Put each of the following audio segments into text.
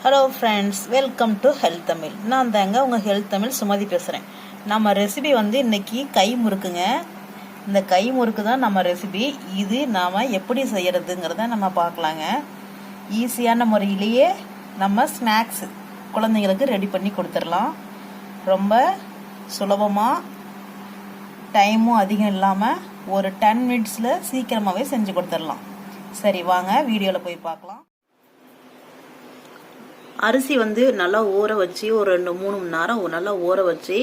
Hello friends, welcome to health Tamil. நான் தாங்க உங்கள் ஹெல்த் தமிழ் சுமதி பேசுகிறேன். நம்ம ரெசிபி இன்றைக்கி கை முறுக்குங்க. இந்த கை முறுக்கு தான் நம்ம ரெசிபி. இது நாம் எப்படி செய்கிறதுங்கிறத நம்ம பார்க்கலாங்க. ஈஸியான முறையிலேயே நம்ம ஸ்நாக்ஸ் குழந்தைங்களுக்கு ரெடி பண்ணி கொடுத்துடலாம். ரொம்ப சுலபமாக, டைமும் அதிகம் இல்லாமல் ஒரு 10 மினிட்ஸில் சீக்கிரமாகவே செஞ்சு கொடுத்துடலாம். சரி, வாங்க வீடியோவில் போய் பார்க்கலாம். அரிசி நல்லா ஊற வச்சு ஒரு 2-3 மணி நேரம் நல்லா ஊற வச்சு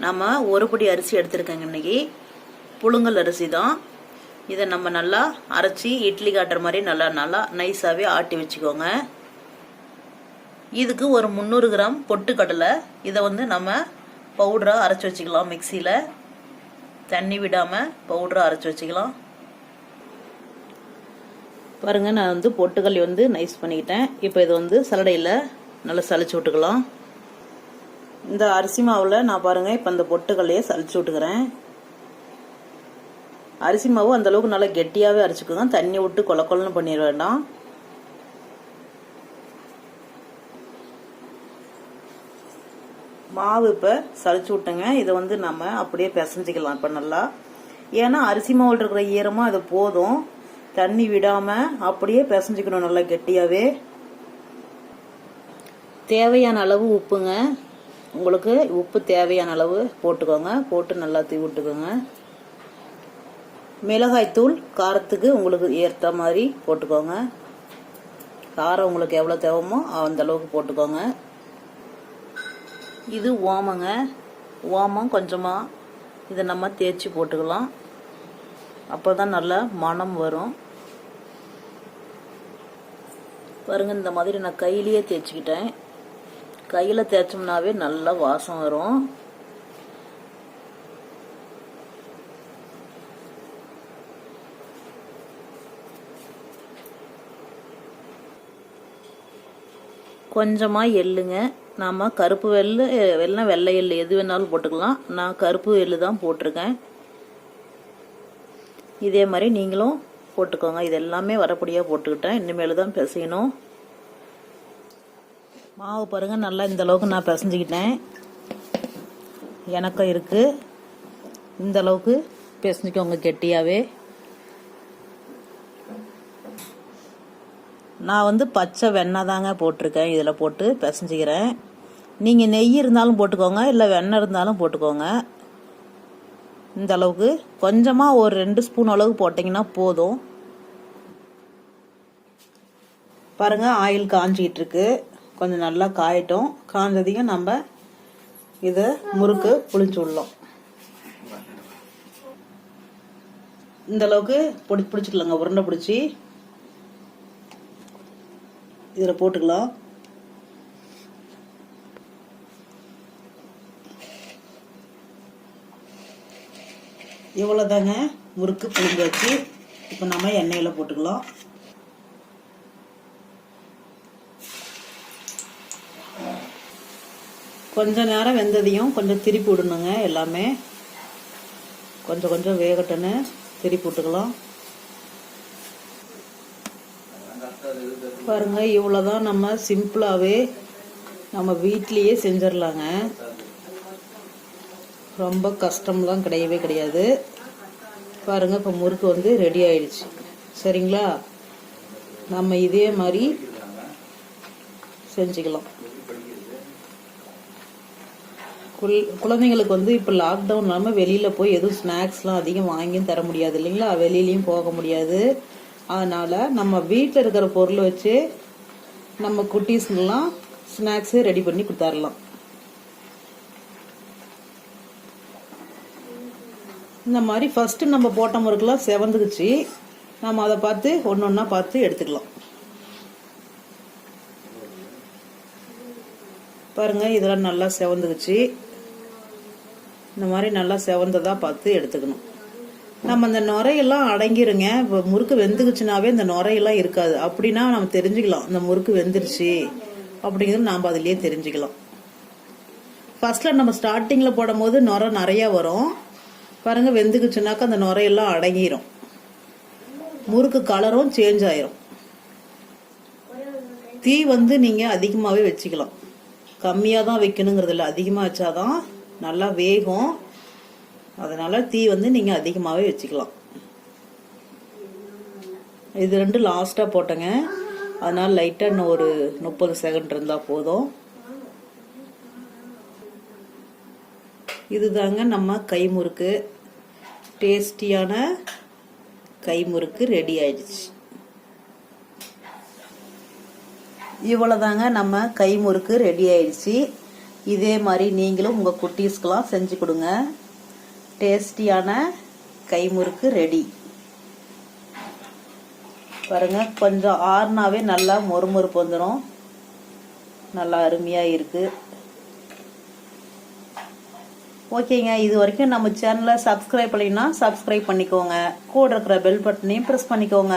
நம்ம ஒரு படி அரிசி எடுத்துருக்கேங்க. இன்னைக்கு புழுங்கல் அரிசி தான். இதை நம்ம நல்லா அரைச்சி இட்லி காட்டுற மாதிரி நல்லா நைஸாகவே ஆட்டி வச்சுக்கோங்க. இதுக்கு ஒரு 300 கிராம் பொட்டுக்கடலை. இதை நம்ம பவுடராக அரைச்சி வச்சுக்கலாம். மிக்சியில் தண்ணி விடாமல் பவுடராக அரைச்சி வச்சுக்கலாம். பாருங்க, நான் பொட்டுக்கல்லி நைஸ் பண்ணிக்கிட்டேன். இப்போ இது சலடையில் நல்லா சளிச்சு விட்டுக்கலாம். இந்த அரிசி மாவில் நான் பாருங்க இப்போ இந்த பொட்டுக்கல்லையே சளிச்சு விட்டுக்கிறேன். அரிசி மாவு அந்த அளவுக்கு நல்லா கெட்டியாகவே அரைச்சிக்கோங்க. தண்ணி விட்டு கொலன்னு பண்ணிட வேண்டாம். மாவு இப்போ சளிச்சு விட்டேங்க. இதை நம்ம அப்படியே பிசைஞ்சிக்கலாம் இப்போ நல்லா. ஏன்னா அரிசி மாவில் இருக்கிற ஈரமாக இது போதும். தண்ணி விடாம அப்படியே பிசைஞ்சிக்கணும் நல்லா கெட்டியாவே. தேவையான அளவு உப்புங்க. உங்களுக்கு உப்பு தேவையான அளவு போட்டுக்கோங்க. போட்டு நல்லா தூவி விட்டுக்கோங்க. மிளகாய்த்தூள் காரத்துக்கு உங்களுக்கு ஏற்ற மாதிரி போட்டுக்கோங்க. காரம் உங்களுக்கு எவ்வளோ தேவைமோ அந்த அளவுக்கு போட்டுக்கோங்க. இது ஓமங்க. ஓமம் கொஞ்சமாக இதை நம்ம தேய்ச்சி போட்டுக்கலாம். அப்போ தான் நல்லா மணம் வரும். பாருங்க, இந்த மாதிரி நான் கையிலேயே தேய்ச்சிக்கிட்டேன். கையில் தேய்ச்சோம்னாவே நல்லா வாசம் வரும். கொஞ்சமாக எள்ளுங்க. நாம் கருப்பு வெள்ளை எள்ளு எது வேணாலும் போட்டுக்கலாம். நான் கருப்பு எள்ளு தான் போட்டிருக்கேன். இதே மாதிரி நீங்களும் போட்டுக்கோங்க. இது எல்லாமே வரப்படியாக போட்டுக்கிட்டேன். இனிமேல் தான் பிசையணும். மாவு பாருங்க, நல்லா இந்த அளவுக்கு நான் பிசைஞ்சிக்கிட்டேன். எனக்கும் இருக்கு. இந்த அளவுக்கு பிசைஞ்சிக்கோங்க கெட்டியாவே. நான் பச்சை வெண்ணெய் தாங்க போட்டிருக்கேன். இதில் போட்டு பிசைஞ்சிக்கிறேன். நீங்கள் நெய் இருந்தாலும் போட்டுக்கோங்க, இல்லை வெண்ணெய் இருந்தாலும் போட்டுக்கோங்க. இந்த அளவுக்கு கொஞ்சமாக ஒரு 2 ஸ்பூன் அளவுக்கு போட்டிங்கன்னா போதும். பாருங்க, ஆயில் காஞ்சிக்கிட்டு இருக்கு. கொஞ்சம் நல்லா காயட்டும். காஞ்சதையும் நம்ம இதை முறுக்கு புளிச்சு விடலாம். இந்த அளவுக்கு பிடிச்சிக்கலாங்க. உருண்டை பிடிச்சி இதில் போட்டுக்கலாம். இவ்வளோதாங்க முறுக்கு புளிஞ்சு வச்சு. இப்போ நம்ம எண்ணெயில் போட்டுக்கலாம். கொஞ்ச நேரம் வெந்ததையும் கொஞ்சம் திருப்பி விடணுங்க. எல்லாமே கொஞ்சம் வேகட்டுன்னு திருப்பி விட்டுக்கலாம். பாருங்க, இவ்வளோதான். நம்ம சிம்பிளாகவே நம்ம வீட்லேயே செஞ்சிடலாங்க. ரொம்ப கஷ்டம்லாம் கிடையவே கிடையாது. பாருங்க, இப்போ முறுக்கு ரெடி ஆயிடுச்சு. சரிங்களா? நம்ம இதே மாதிரி செஞ்சுக்கலாம். குழந்தைங்களுக்கு இப்போ லாக்டவுன் இல்லாமல் வெளியில் போய் எதுவும் ஸ்நாக்ஸ்லாம் அதிகம் வாங்கியும் தர முடியாது இல்லைங்களா? வெளியிலையும் போக முடியாது. அதனால் நம்ம வீட்டில் இருக்கிற பொருளை வச்சு நம்ம குட்டீஸ்லாம் ஸ்நாக்ஸு ரெடி பண்ணி கொடுத்துடலாம். இந்த மாதிரி ஃபஸ்ட்டு நம்ம போட்ட முறுக்கெல்லாம் செவந்துக்குச்சு. நம்ம அதை பார்த்து ஒன்று பார்த்து எடுத்துக்கலாம். பாருங்க, இதெல்லாம் நல்லா செவந்துக்குச்சு. இந்த மாதிரி நல்லா செவந்ததாக பார்த்து எடுத்துக்கணும். நம்ம இந்த நுரையெல்லாம் அடங்கிருங்க. இப்போ முறுக்கு வெந்துக்குச்சுனாவே இந்த நுரையெல்லாம் இருக்காது. அப்படின்னா நம்ம தெரிஞ்சுக்கலாம் இந்த முறுக்கு வெந்துருச்சு அப்படிங்கிறது. நாம் அதிலேயே தெரிஞ்சுக்கலாம். ஃபர்ஸ்ட்ல நம்ம ஸ்டார்டிங்கில் போடும் போது நுரை நிறையா வரும். பாருங்க, வெந்துக்குச்சுனாக்கா அந்த நுரையெல்லாம் அடங்கிரும். முறுக்கு கலரும் சேஞ்ச் ஆயிரும். தீ வந்து நீங்கள் அதிகமாகவே வச்சுக்கலாம், கம்மியாக தான் வைக்கணுங்கிறது இல்லை, அதிகமாக வச்சாதான் நல்லா வேகும். அதனால் தீ வந்து நீங்கள் அதிகமாகவே வச்சுக்கலாம். இது 2 லாஸ்ட்டாக போட்டேங்க, அதனால் லைட்டாக இன்னும் ஒரு 30 செகண்ட் இருந்தால் போதும். இதுதாங்க நம்ம கைமுறுக்கு, டேஸ்டியான கைமுறுக்கு ரெடி ஆயிடுச்சு. இவ்வளோதாங்க நம்ம கைமுறுக்கு ரெடி ஆயிடுச்சு. இதே மாதிரி நீங்களும் உங்கள் குட்டீஸ்க்கெலாம் செஞ்சு கொடுங்க. டேஸ்டியான கைமுறுக்கு ரெடி. பாருங்க, கொஞ்சம் ஆறுனாவே நல்லா மொறுமொறுப்பு வந்துடும், நல்லா அருமையாக இருக்குது. ஓகேங்க, இது வரைக்கும் நம்ம சேனலை சப்ஸ்கிரைப் பண்ணினா சப்ஸ்கிரைப் பண்ணிக்கோங்க, கூட இருக்கிற பெல் பட்டனையும் ப்ரெஸ் பண்ணிக்கோங்க.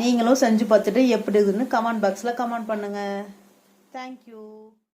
நீங்களும் செஞ்சு பார்த்துட்டு எப்படி இருக்குதுன்னு கமெண்ட் பாக்ஸில் கமெண்ட் பண்ணுங்கள். தேங்க்யூ.